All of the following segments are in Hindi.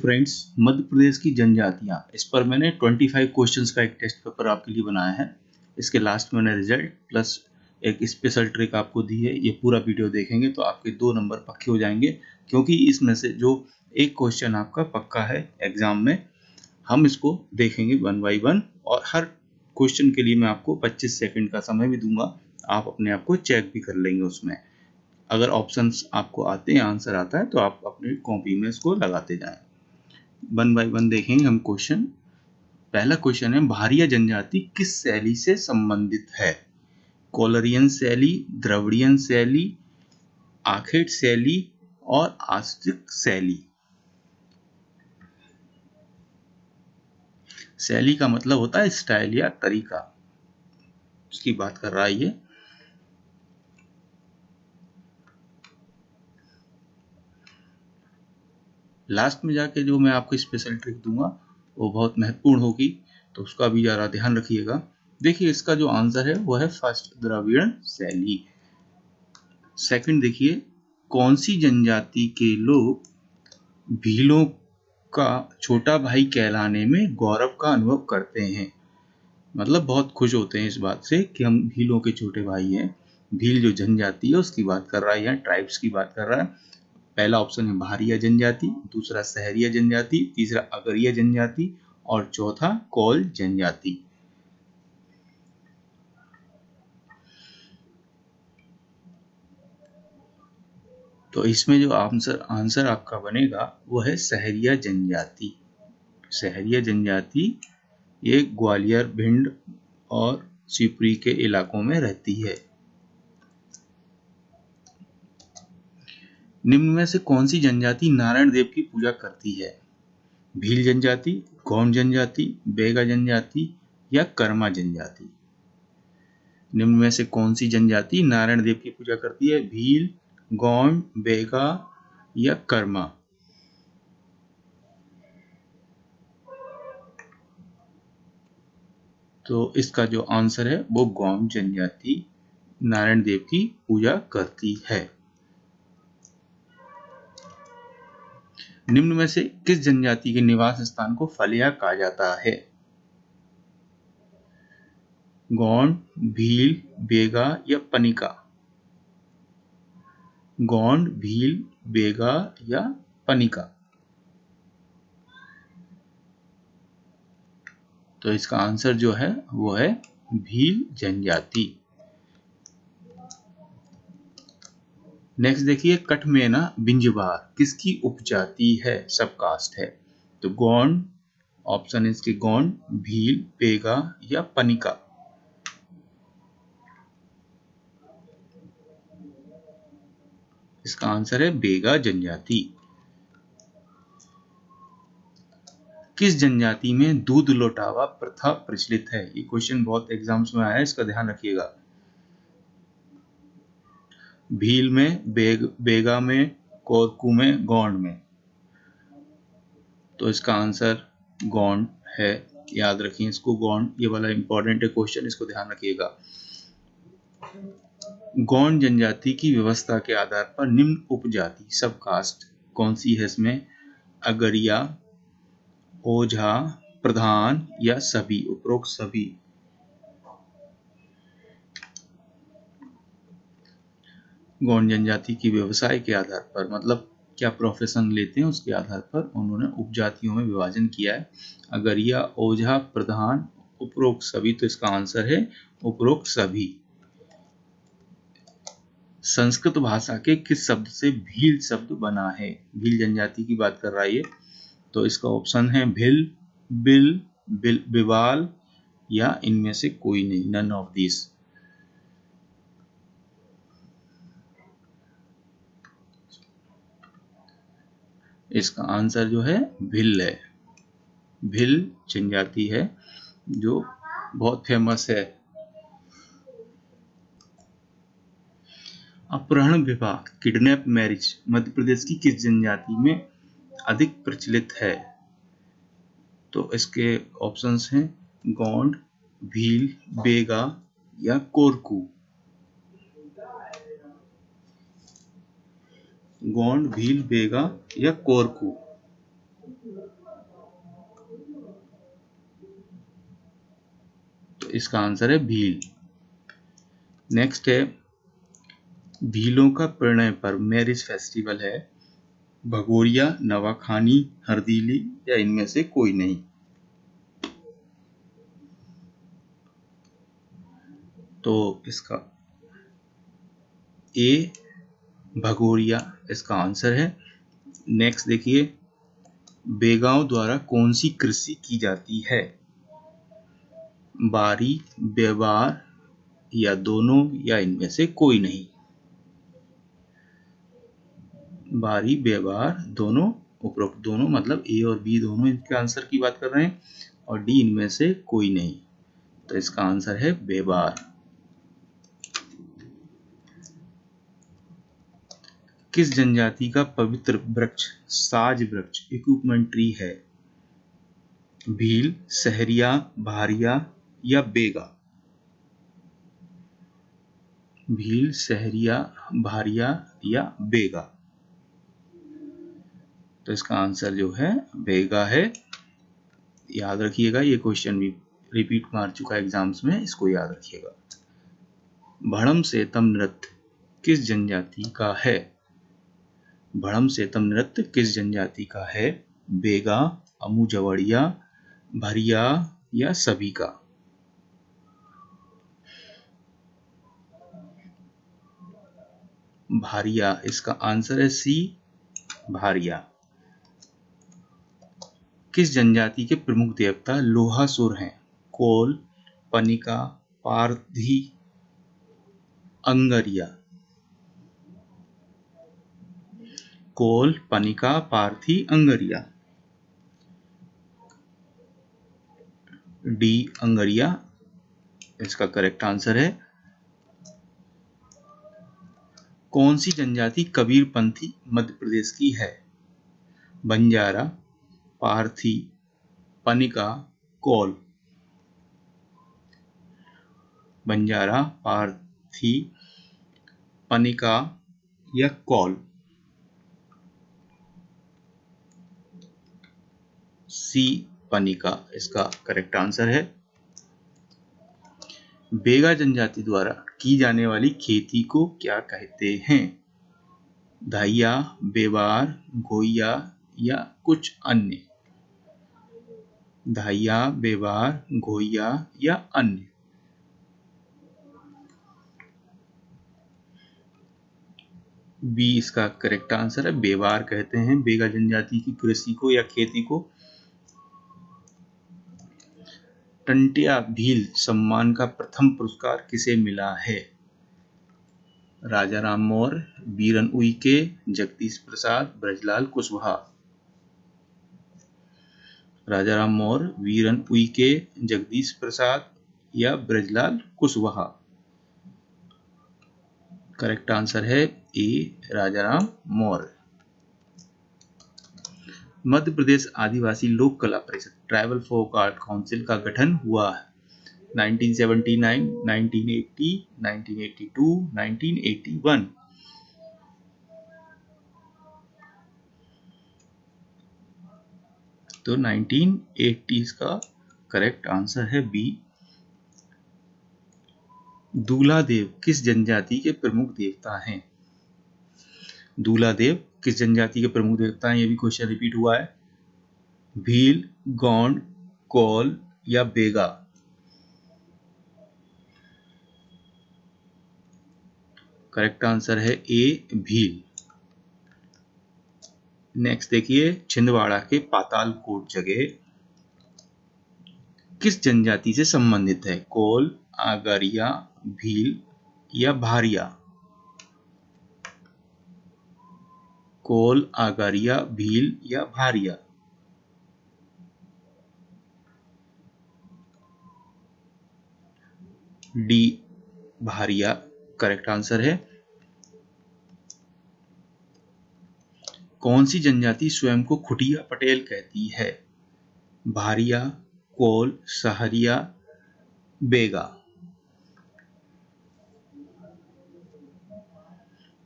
फ्रेंड्स, मध्य प्रदेश की जनजातियां, इस पर मैंने 25 क्वेश्चंस का एक टेस्ट पेपर आपके लिए बनाया है। इसके लास्ट में मैंने रिजल्ट प्लस एक स्पेशल ट्रिक आपको दी है। ये पूरा वीडियो देखेंगे तो आपके 2 नंबर पक्के हो जाएंगे, क्योंकि इसमें से जो एक क्वेश्चन आपका पक्का है एग्जाम में, हम इसको देखेंगे 1 बाय 1 और हर क्वेश्चन के लिए मैं आपको 25 सेकंड का समय भी दूंगा। आप अपने आप को चेक भी कर लेंगे उसमें। अगर ऑप्शंस आपको आते हैं, आंसर आता है, तो आप अपनी कॉपी में इसको लगाते जाएं। 1 बाय 1 देखेंगे हम क्वेश्चन। पहला क्वेश्चन है, भारिया जनजाति किस शैली से संबंधित है? कोलरियन शैली, द्रविड़ियन शैली, आखेट शैली और आस्तिक शैली। शैली का मतलब होता है स्टाइल या तरीका, उसकी बात कर रहा है ये। लास्ट में जाके जो मैं आपको स्पेशल ट्रिक दूंगा वो बहुत महत्वपूर्ण होगी, तो उसका भी जरा ध्यान रखिएगा। देखिए, इसका जो आंसर है वो है फर्स्ट, द्रविड़ियन शैली। सेकंड देखिए, कौन सी जनजाति के लोग भीलों का छोटा भाई कहलाने में गौरव का अनुभव करते हैं? मतलब बहुत खुश होते हैं इस बात से कि हम भीलों के छोटे भाई हैं। भील जो जनजाति है उसकी बात कर रहा है, यहाँ ट्राइब्स की बात कर रहा है। पहला ऑप्शन है भारिया जनजाति, दूसरा सहरिया जनजाति, तीसरा अगरिया जनजाति और चौथा कोल जनजाति। तो इसमें जो आंसर आपका बनेगा वो है सहरिया जनजाति। सहरिया जनजाति ये ग्वालियर, भिंड और शिवपुरी के इलाकों में रहती है। निम्न में से कौन सी जनजाति नारायण देव की पूजा करती है? भील जनजाति, गौंड जनजाति, बेगा जनजाति या कर्मा जनजाति। निम्न में से कौन सी जनजाति नारायण देव की पूजा करती है? भील, गौंड, बेगा या कर्मा। तो इसका जो आंसर है वो गौंड जनजाति नारायण देव की पूजा करती है। निम्न में से किस जनजाति के निवास स्थान को फलिया कहा जाता है? गौंड, भील, बेगा या पनिका। गौंड, भील, बेगा या पनिका। तो इसका आंसर जो है वो है भील जनजाति। नेक्स्ट देखिए, कठमेना बिंजबार किसकी उपजाति है, सब कास्ट है? तो गौंड, ऑप्शन इसके गौंड, भील, बेगा या पनिका। इसका आंसर है बेगा जनजाति। किस जनजाति में दूध लौटावा प्रथा प्रचलित है? ये क्वेश्चन बहुत एग्जाम्स में आया है, इसका ध्यान रखिएगा। भील में, बेगा में, कोरकू में, गौंड में। तो इसका आंसर गौंड है। याद रखिए इसको, गौंड, ये वाला इंपॉर्टेंट है क्वेश्चन, इसको ध्यान रखिएगा। गौंड जनजाति की व्यवस्था के आधार पर निम्न उपजाति सब कास्ट कौन सी है इसमें? अगरिया, ओझा, प्रधान या सभी, उपरोक्त सभी। गौंड जनजाति की व्यवसाय के आधार पर, मतलब क्या प्रोफेशन लेते हैं उसके आधार पर उन्होंने उपजातियों में विभाजन किया है। अगरिया, ओझा, प्रधान, उपरोक्त सभी। तो इसका आंसर है उपरोक्त सभी। संस्कृत भाषा के किस शब्द से भील शब्द बना है? भील जनजाति की बात कर रहा है ये। तो इसका ऑप्शन है भिल, बिल, बिवाल या इनमें से कोई नहीं, नन ऑफ दिस। इसका आंसर जो है भिल है। भिल जनजाति है जो बहुत फेमस है। अपहरण विवाह, किडनैप मैरिज मध्य प्रदेश की किस जनजाति में अधिक प्रचलित है? तो इसके ऑप्शंस हैं गौंड, भील, बेगा या कोरकू। गौंड, भील, बेगा या कोरकू। तो इसका आंसर है भील। नेक्स्ट है, भीलों का परिणय पर्व मैरिज फेस्टिवल है भगोरिया, नवाखानी, हरदीली या इनमें से कोई नहीं। तो इसका ए भगोरिया इसका आंसर है। नेक्स्ट देखिए, बेगांव द्वारा कौन सी कृषि की जाती है? बारी, व्यवहार या दोनों या इनमें से कोई नहीं। बारी, व्यवहार, दोनों, उपरोक्त दोनों मतलब ए और बी दोनों इनके आंसर की बात कर रहे हैं, और डी इनमें से कोई नहीं। तो इसका आंसर है व्यवहार। किस जनजाति का पवित्र वृक्ष साज वृक्ष इक्विपमेंट ट्री है? भील, सहरिया, भारिया या बेगा? भील, सहरिया, भारिया या बेगा? तो इसका आंसर जो है बेगा है। याद रखिएगा, ये क्वेश्चन भी रिपीट मार चुका है एग्जाम्स में, इसको याद रखिएगा। भड़म सेतम नृत्य किस जनजाति का है? भड़म सेतम नृत्य किस जनजाति का है? बेगा, अमुजवड़िया, भरिया या सभी का? भारिया इसका आंसर है सी, भारिया। किस जनजाति के प्रमुख देवता लोहासुर हैं? कोल, पनिका, पारधी, अंगरिया? कोल, पनिका, पारथी, अंगरिया? डी अंगरिया इसका करेक्ट आंसर है। कौन सी जनजाति कबीरपंथी मध्य प्रदेश की है? बंजारा, पारथी, पनिका, कोल? बंजारा, पारथी, पनिका या कोल? सी, पनिका इसका करेक्ट आंसर है। बेगा जनजाति द्वारा की जाने वाली खेती को क्या कहते हैं? धाइया, बेवार, घोइया या कुछ अन्य? धाइया, बेवार, घोइया या अन्य? बी इसका करेक्ट आंसर है। बेवार कहते हैं बेगा जनजाति की कृषि को या खेती को। टंटिया भील सम्मान का प्रथम पुरस्कार किसे मिला है? राजा राम मौर्य, बीरन उइके, जगदीश प्रसाद, ब्रजलाल कुशवाहा? राजा राम मौर्य, बीरन उइके, जगदीश प्रसाद या ब्रजलाल कुशवाहा? करेक्ट आंसर है ए, राजाराम मौर्य। मध्य प्रदेश आदिवासी लोक कला परिषद ट्राइबल फोक आर्ट काउंसिल का गठन हुआ है 1979, 1980, 1982, 1981? तो 1980 का करेक्ट आंसर है बी। दूलादेव किस जनजाति के प्रमुख देवता हैं? दूलादेव किस जनजाति के प्रमुख देवता हैं? ये भी क्वेश्चन रिपीट हुआ है। भील, गोंड, कोल या बेगा? करेक्ट आंसर है ए, भील। नेक्स्ट देखिए, छिंदवाड़ा के पातालकोट जगह किस जनजाति से संबंधित है? कोल, आगरिया, भील या भारिया? कोल, आगरिया, भील या Bharia? D, Bharia correct answer है। कौन सी जनजाति स्वयं को खुटिया पटेल कहती है? भारिया, कोल, सहरिया, बेगा?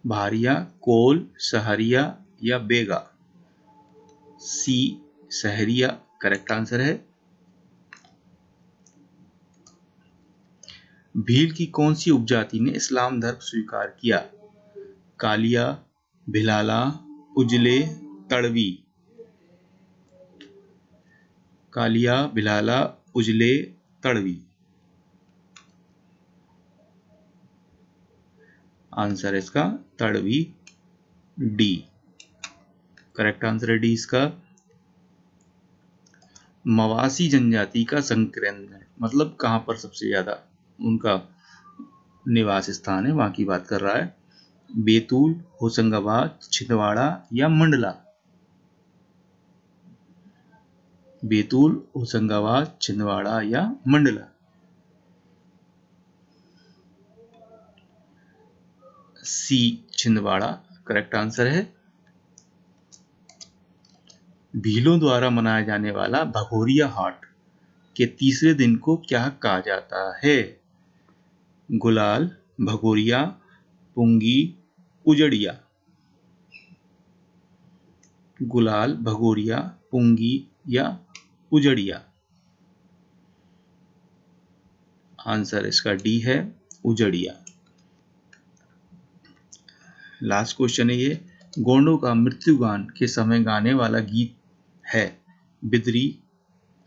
भारिया, कोल, सहरिया या बेगा? सी, सहरिया करेक्ट आंसर है। भील की कौन सी उपजाति ने इस्लाम धर्म स्वीकार किया? कालिया, भिलाला, उजले, तड़वी। कालिया, भिलाला, उजले, तड़वी। आंसर इसका तड़वी, डी करेक्ट आंसर है डी इसका। मवासी जनजाति का संकेंद्र मतलब कहां पर सबसे ज्यादा उनका निवास स्थान है, वहां की बात कर रहा है। बैतूल, होशंगाबाद, छिंदवाड़ा या मंडला? बैतूल, होशंगाबाद, छिंदवाड़ा या मंडला? सी छिंदवाड़ा करेक्ट आंसर है। भीलों द्वारा मनाया जाने वाला भगोरिया हाट के तीसरे दिन को क्या कहा जाता है? गुलाल, भगोरिया, पुंगी, उजड़िया। गुलाल, भगोरिया, पुंगी या उजड़िया? आंसर इसका डी है, उजड़िया। लास्ट क्वेश्चन है ये। गोंडों का मृत्युगान के समय गाने वाला गीत है बिदरी,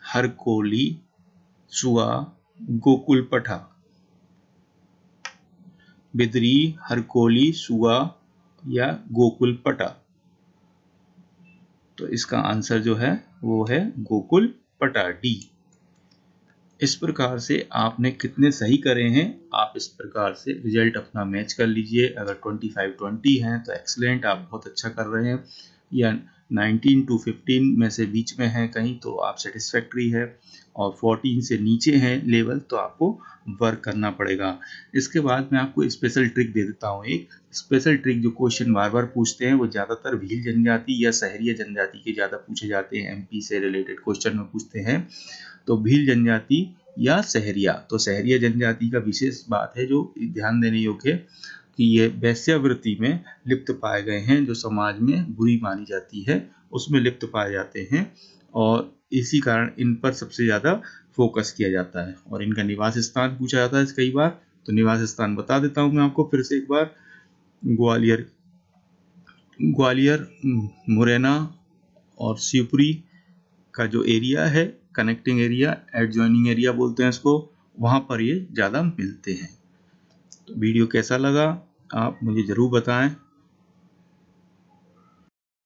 हरकोली, सुआ, गोकुल पठा। बिदरी, हरकोली, सुआ या गोकुल पटा? तो इसका आंसर जो है वो है गोकुल पटा, डी। इस प्रकार से आपने कितने सही करे हैं, आप इस प्रकार से रिजल्ट अपना मैच कर लीजिए। अगर 25-20 हैं तो एक्सीलेंट, आप बहुत अच्छा कर रहे हैं, या 19 to 15 में से बीच में है कहीं तो आप सेटिस्फैक्ट्री है, और 14 से नीचे है लेवल तो आपको वर्क करना पड़ेगा। इसके बाद मैं आपको स्पेशल ट्रिक दे देता हूँ। एक स्पेशल ट्रिक जो क्वेश्चन बार बार पूछते हैं वो ज़्यादातर भील जनजाति या सहरिया जनजाति के ज़्यादा पूछे जाते हैं, एमपी से रिलेटेड क्वेश्चन में पूछते हैं। तो भील जनजाति या सहरिया, तो सहरिया जनजाति का विशेष बात है जो ध्यान देने योग्य है कि ये वैश्यावृत्ति में लिप्त पाए गए हैं, जो समाज में बुरी मानी जाती है उसमें लिप्त पाए जाते हैं, और इसी कारण इन पर सबसे ज्यादा फोकस किया जाता है। और इनका निवास स्थान पूछा जाता है कई बार, तो निवास स्थान बता देता हूं मैं आपको फिर से एक बार। ग्वालियर, मुरैना और शिवपुरी का जो एरिया है, कनेक्टिंग एरिया, एडजॉइनिंग एरिया बोलते हैं इसको, वहां पर ये ज्यादा मिलते हैं। तो वीडियो कैसा लगा आप मुझे जरूर बताएं।